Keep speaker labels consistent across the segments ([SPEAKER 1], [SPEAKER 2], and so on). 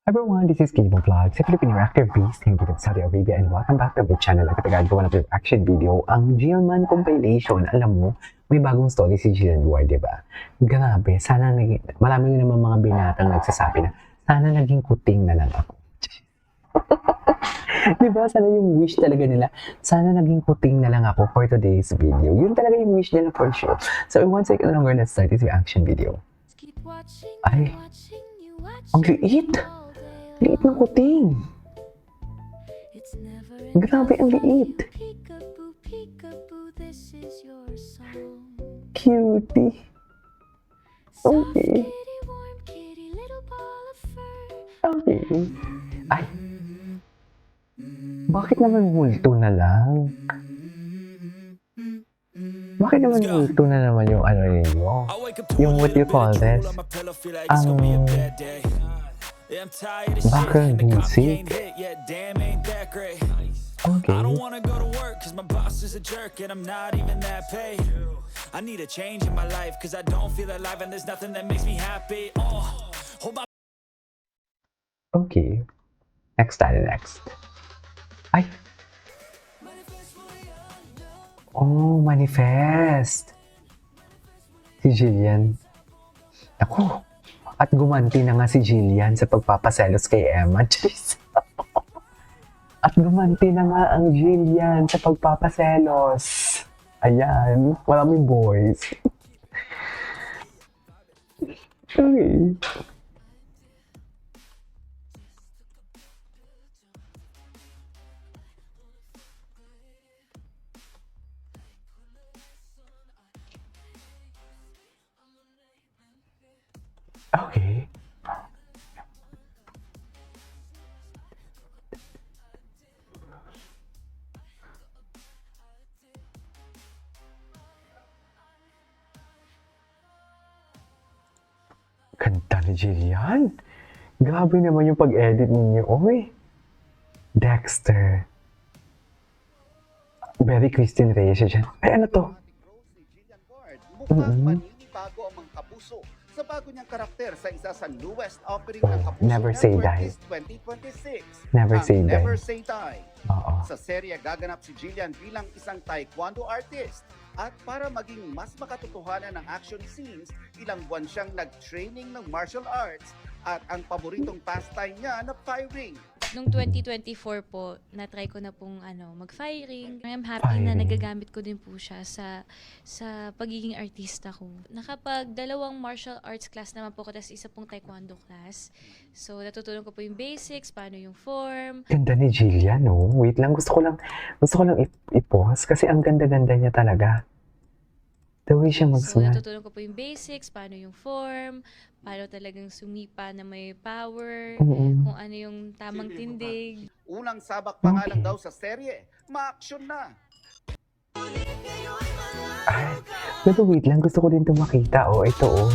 [SPEAKER 1] Everyone, this is Cable Vlog, sa Filipino actor based in Saudi Arabia, and welcome back to my channel. At kapag gawa na po yung action video, ang Jillman compilation. Alam mo, may bagong story si Jillian Duarte, di ba? Grabe, sana naging, marami naman mga binatang nagsasabi na, sana naging kuting na lang ako. Di ba? Sana yung wish talaga nila, sana naging kuting na lang ako for today's video. Yun talaga yung wish nila for sure. So, in 1 second longer, let's start this reaction video. Ay, ang liit! Liit ng kuting. Grabe, ang liit. Cutie. Okay. Okay. Ay. Bakit naman multo na lang? Bakit naman multo na naman yung ano ninyo? Yung what you call this? Background music. Okay. I don't wanna go to work cause my boss is a jerk and I'm not even that paid. I need a change in my life cause I don't feel alive and there's nothing that makes me happy. Hold my... Okay. Next. Ay. Oh, manifest. Si Jillian. Ako. At gumanti na nga si Jillian sa pagpapaselos kay Emma. Jeez. At gumanti na nga ang Jillian sa pagpapaselos. Ayan. Maraming boys. Okay. Okay. Ganda ni Jillian. Grabe naman yung pag-edit ninyo. Oy. Dexter. Very Christine Reyes siya dyan. Ay, ano to?
[SPEAKER 2] Mukhang maninibago ang mga kapuso sa bago niyang karakter sa isa sa newest offering ng Kapuso
[SPEAKER 1] Never Say
[SPEAKER 2] Network
[SPEAKER 1] Die.
[SPEAKER 2] this 2026.
[SPEAKER 1] Never Say Die.
[SPEAKER 2] Never Say Die.
[SPEAKER 1] Oo.
[SPEAKER 2] Sa serye gaganap si Jillian bilang isang taekwondo artist. At para maging mas makatotohanan ng action scenes, ilang buwan siyang nag-training ng martial arts at ang paboritong pastime niya na firing.
[SPEAKER 3] Nung 2024 po, na-try ko na pong mag-firing. I'm happy na
[SPEAKER 1] Firing.
[SPEAKER 3] nagagamit ko din po siya sa pagiging artista ko. Nakapag 2 martial arts class naman po ko, tapos isa pong taekwondo class. So, natutunan ko po yung basics, paano yung form.
[SPEAKER 1] Ganda ni Jillian, no? Wait lang, gusto ko lang i-pause kasi ang ganda-ganda niya talaga. The way siya
[SPEAKER 3] So,
[SPEAKER 1] mag-smile.
[SPEAKER 3] natutunan ko po yung basics, paano yung form, paano talagang sumipa na may power, kung ano yung tamang tindig.
[SPEAKER 2] Unang sabak pa nga lang daw sa serye, ma-action na.
[SPEAKER 1] Ay, pero wait lang, gusto ko din ito makita. Oh, ito oh.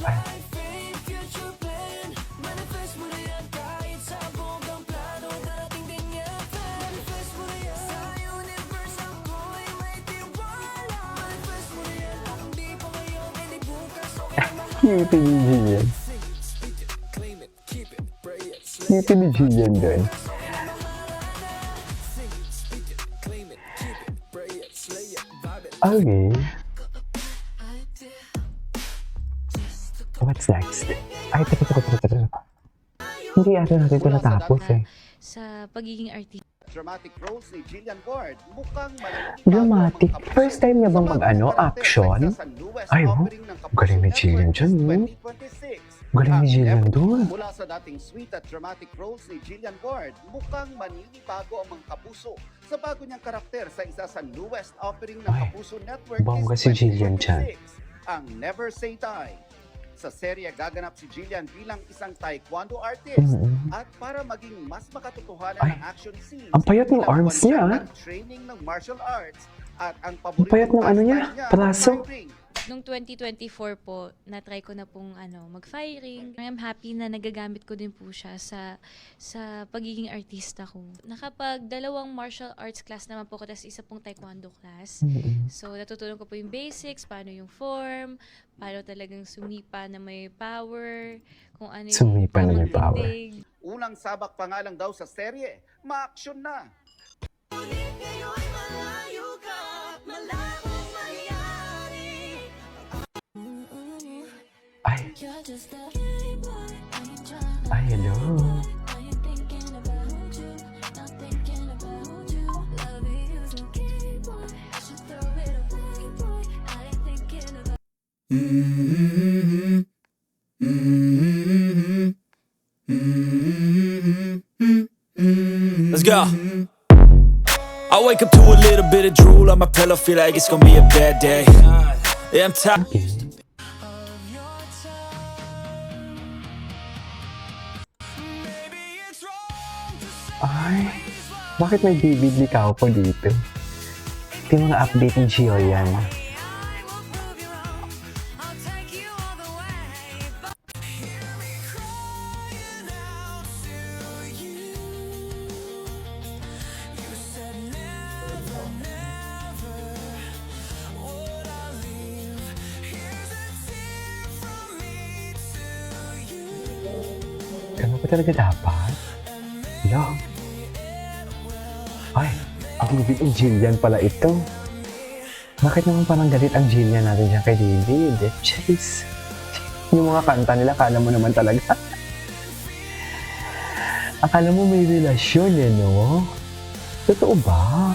[SPEAKER 1] Ay. Cutie ni Jillian. Cutie ni Jillian doon. Okay. What's next? Ay, teka. Hindi ata natin ito natapos eh.
[SPEAKER 3] Sa pagiging artista.
[SPEAKER 2] Dramatic roles ni Jillian Duarte mukhang
[SPEAKER 1] Dramatic? First time niya bang mag-ano, action? Ay, oh. Galing ni Jillian dyan, no? Galing ni Jillian doon.
[SPEAKER 2] Mula sa dating sweet at dramatic roles ni Jillian Duarte, mukhang maninibago ang mga kapuso sa bago niyang karakter sa isa sa newest offering ng
[SPEAKER 1] Ay,
[SPEAKER 2] Kapuso Network
[SPEAKER 1] bongga
[SPEAKER 2] this
[SPEAKER 1] si Jillian dyan.
[SPEAKER 2] 2026, ang Never Say Die. Sa serye gaganap si Jillian bilang isang taekwondo artist at para maging mas makatotohanan
[SPEAKER 1] Ay,
[SPEAKER 2] ng action scenes,
[SPEAKER 1] ang payat ng
[SPEAKER 2] ilang
[SPEAKER 1] arms
[SPEAKER 2] buwan
[SPEAKER 1] niya,
[SPEAKER 2] siyang
[SPEAKER 1] ah.
[SPEAKER 2] nag-training ng martial arts at ang
[SPEAKER 1] Ang payat ng ano niya,
[SPEAKER 2] pastime
[SPEAKER 1] braso.
[SPEAKER 2] firing.
[SPEAKER 3] Nung 2024 po, na-try ko na pong mag-firing. I'm happy na nagagamit ko din po siya sa pagiging artista ko. Nakapag 2 martial arts class naman po ko, tapos isa pong taekwondo class. So, natutunan ko po yung basics, paano yung form, paano talagang sumipa na may power, kung ano yung
[SPEAKER 1] Sumipa na may
[SPEAKER 3] tamang
[SPEAKER 1] power.
[SPEAKER 3] tindig.
[SPEAKER 2] Unang sabak pa nga lang daw sa serye, ma-action na.
[SPEAKER 1] Ay. Ay, hello.
[SPEAKER 4] Let's go. I wake up to a little bit of drool on my pillow, feel like it's gonna be a bad day. Yeah, I'm tired.
[SPEAKER 1] Okay. Ay, bakit may David Licao po dito? Ito yung mga update ni Gio yan. Ganun ba talaga dapat? Hello? Ay, David and Jillian pala ito. Bakit naman parang galit ang Jillian natin dyan kay David? Jeez. Yung mga kanta nila, akala mo naman talaga. Akala mo may relasyon eh, no? Totoo ba?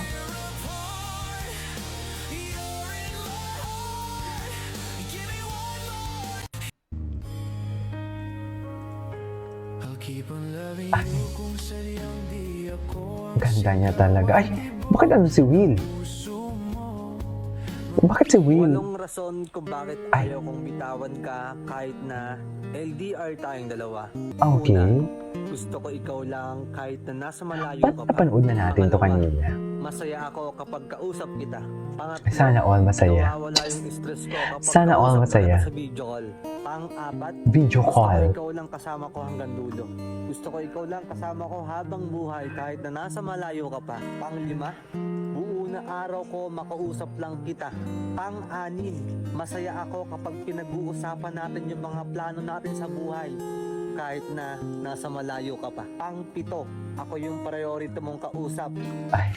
[SPEAKER 1] Ay. Ganda niya talaga. Ay, bakit ano si Will? Bakit si Will?
[SPEAKER 5] Walang rason kung bakit
[SPEAKER 1] Ay.
[SPEAKER 5] ayaw kong bitawan ka kahit na LDR tayong dalawa.
[SPEAKER 1] Okay.
[SPEAKER 5] Una, gusto ko ikaw lang kahit na nasa malayo
[SPEAKER 1] Ba't
[SPEAKER 5] ka pa.
[SPEAKER 1] napanood na natin to
[SPEAKER 5] Pangalawa,
[SPEAKER 1] kanina?
[SPEAKER 5] Masaya ako kapag kausap kita. Pangatlo,
[SPEAKER 1] Sana all masaya.
[SPEAKER 5] nawawala yung stress ko kapag
[SPEAKER 1] Sana all
[SPEAKER 5] kausap
[SPEAKER 1] masaya.
[SPEAKER 5] kita sa video call. Pang-apat,
[SPEAKER 1] Video
[SPEAKER 5] gusto ko
[SPEAKER 1] call.
[SPEAKER 5] ikaw lang kasama ko hanggang dulo. Gusto ko ikaw lang kasama ko habang buhay kahit na nasa malayo ka pa. Pang-lima, buo na araw ko makausap lang kita. Pang-anim, masaya ako kapag pinag-uusapan natin yung mga plano natin sa buhay kahit na nasa malayo ka pa. Pang-pito, ako yung priority mong kausap.
[SPEAKER 1] Ay,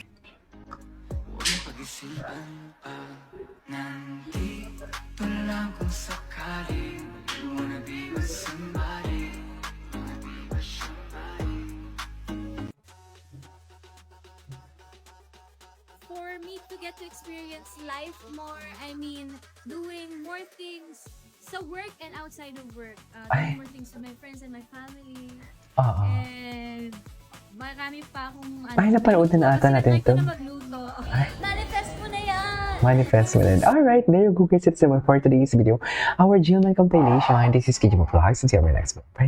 [SPEAKER 6] Pag-isipan pa nandito lang kung sakaling you wanna be with somebody, wanna be with somebody.
[SPEAKER 7] For me to get to experience life more, I mean, doing more things sa work and outside of work.
[SPEAKER 1] Ay.
[SPEAKER 7] Doing more things with my friends and my family.
[SPEAKER 1] oo.
[SPEAKER 7] And marami pa akong
[SPEAKER 1] Ay, napanood na ata
[SPEAKER 7] kasi
[SPEAKER 1] natin
[SPEAKER 7] na-try ko
[SPEAKER 1] to.
[SPEAKER 7] na magluto. Manifest mo na yan!
[SPEAKER 1] Manifest mo din. Alright, there you go guys. It's for today's video. Our Gilman compilation. This is KJ Vlogs. And see you on my next one. Bye.